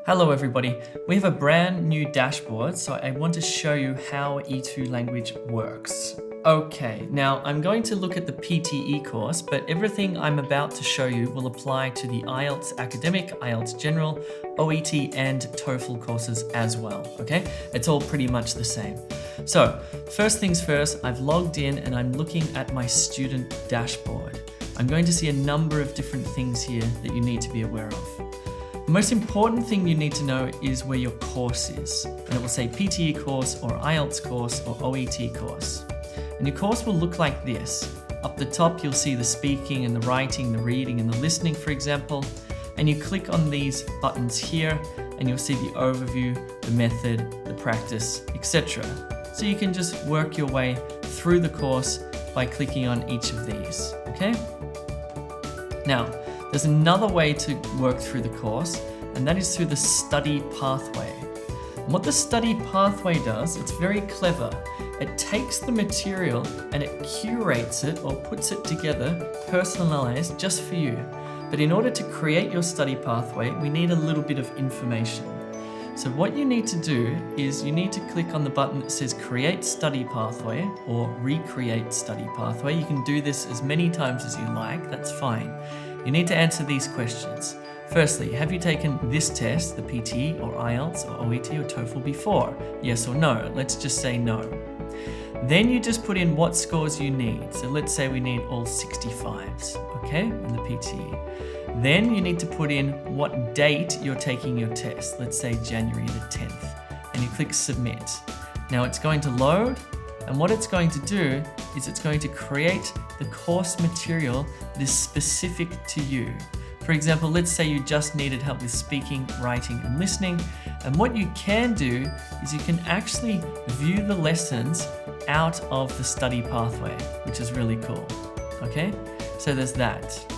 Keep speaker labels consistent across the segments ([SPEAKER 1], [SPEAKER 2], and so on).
[SPEAKER 1] Hello everybody, we have a brand new dashboard, so I want to show you how E2Language works. Okay, now I'm going to look at the PTE course, but everything I'm about to show you will apply to the IELTS Academic, IELTS General, OET and TOEFL courses as well, okay? It's all pretty much the same. So, first things first, I've logged in and I'm looking at my student dashboard. I'm going to see a number of different things here that you need to be aware of. The most important thing you need to know is where your course is. And it will say PTE course or IELTS course or OET course. And your course will look like this. Up the top, you'll see the speaking and the writing, the reading and the listening, for example. And you click on these buttons here and you'll see the overview, the method, the practice, etc. So you can just work your way through the course by clicking on each of these, okay? Now, there's another way to work through the course, and that is through the study pathway. And what the study pathway does, it's very clever. It takes the material and it curates it or puts it together, personalized just for you. But in order to create your study pathway, we need a little bit of information. So what you need to do is you need to click on the button that says Create Study Pathway or Recreate Study Pathway. You can do this as many times as you like, that's fine. You need to answer these questions. Firstly, have you taken this test, the PTE or IELTS or OET or TOEFL before? Yes or no? Let's just say no. Then you just put in what scores you need. So let's say we need all 65s, okay, in the PTE. Then you need to put in what date you're taking your test. Let's say January the 10th, and you click Submit. Now it's going to load, and what it's going to do is it's going to create the course material that is specific to you. For example, let's say you just needed help with speaking, writing, and listening. And what you can do is you can actually view the lessons out of the study pathway, which is really cool, okay? So there's that.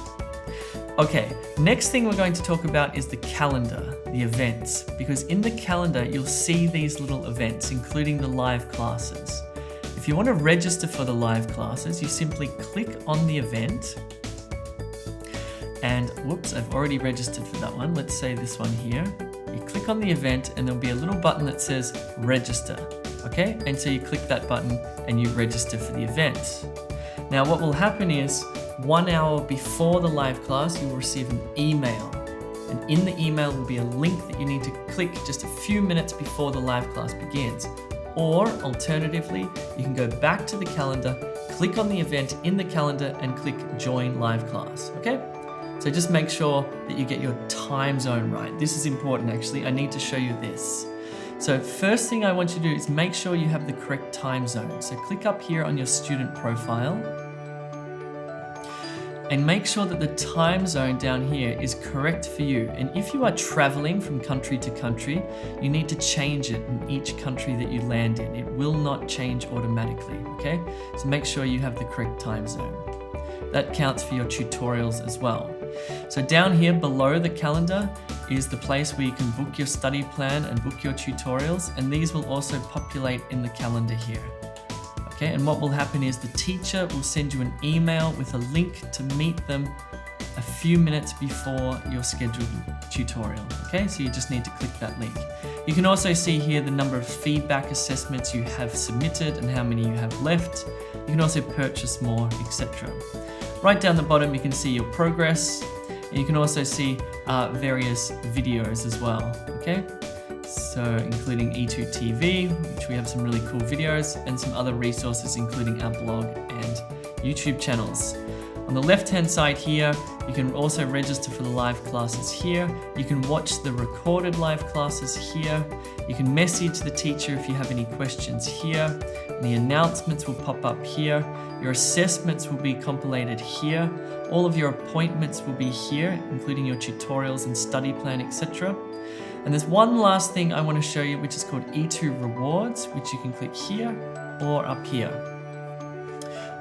[SPEAKER 1] Okay, next thing we're going to talk about is the calendar, the events, because in the calendar, you'll see these little events, including the live classes. If you want to register for the live classes, you simply click on the event and whoops, I've already registered for that one. Let's say this one here. You click on the event and there'll be a little button that says register, okay? And so you click that button and you register for the event. Now what will happen is 1 hour before the live class, you'll receive an email. And in the email will be a link that you need to click just a few minutes before the live class begins. Or alternatively, you can go back to the calendar, click on the event in the calendar and click Join Live Class, okay? So just make sure that you get your time zone right. This is important actually, I need to show you this. So first thing I want you to do is make sure you have the correct time zone. So click up here on your student profile and make sure that the time zone down here is correct for you. And if you are traveling from country to country, you need to change it in each country that you land in. It will not change automatically, okay? So make sure you have the correct time zone. That counts for your tutorials as well. So down here below the calendar is the place where you can book your study plan and book your tutorials, and these will also populate in the calendar here. Okay, and what will happen is the teacher will send you an email with a link to meet them a few minutes before your scheduled tutorial. Okay, so you just need to click that link. You can also see here the number of feedback assessments you have submitted and how many you have left. You can also purchase more, etc. Right down the bottom, you can see your progress. And you can also see various videos as well, okay? So including E2 TV, which we have some really cool videos, and some other resources including our blog and YouTube channels. On the left-hand side here, you can also register for the live classes here. You can watch the recorded live classes here. You can message the teacher if you have any questions here. And the announcements will pop up here. Your assessments will be compilated here. All of your appointments will be here, including your tutorials and study plan, etc. And there's one last thing I want to show you, which is called E2 Rewards, which you can click here or up here.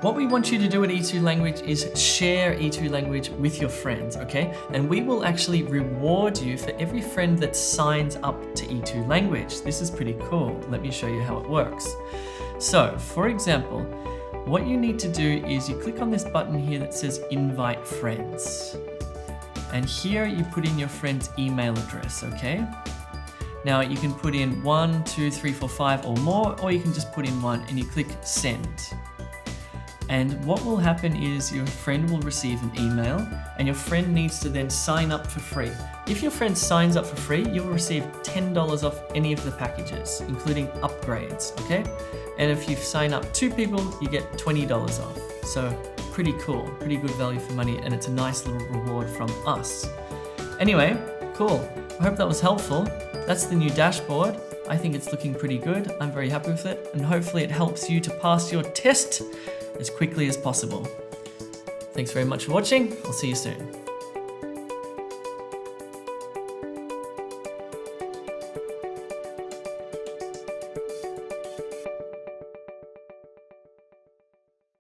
[SPEAKER 1] What we want you to do at E2Language is share E2Language with your friends, okay? And we will actually reward you for every friend that signs up to E2Language. This is pretty cool. Let me show you how it works. So, for example, what you need to do is you click on this button here that says Invite Friends. And here you put in your friend's email address, okay? Now you can put in 1, 2, 3, 4, 5 or more, or you can just put in 1 and you click send. And what will happen is your friend will receive an email and your friend needs to then sign up for free. If your friend signs up for free, you'll receive $10 off any of the packages, including upgrades, okay? And if you sign up 2 people, you get $20 off. So pretty cool, pretty good value for money, and it's a nice little reward from us. Anyway, cool. I hope that was helpful. That's the new dashboard. I think it's looking pretty good. I'm very happy with it, and hopefully it helps you to pass your test as quickly as possible. Thanks very much for watching. I'll see you soon.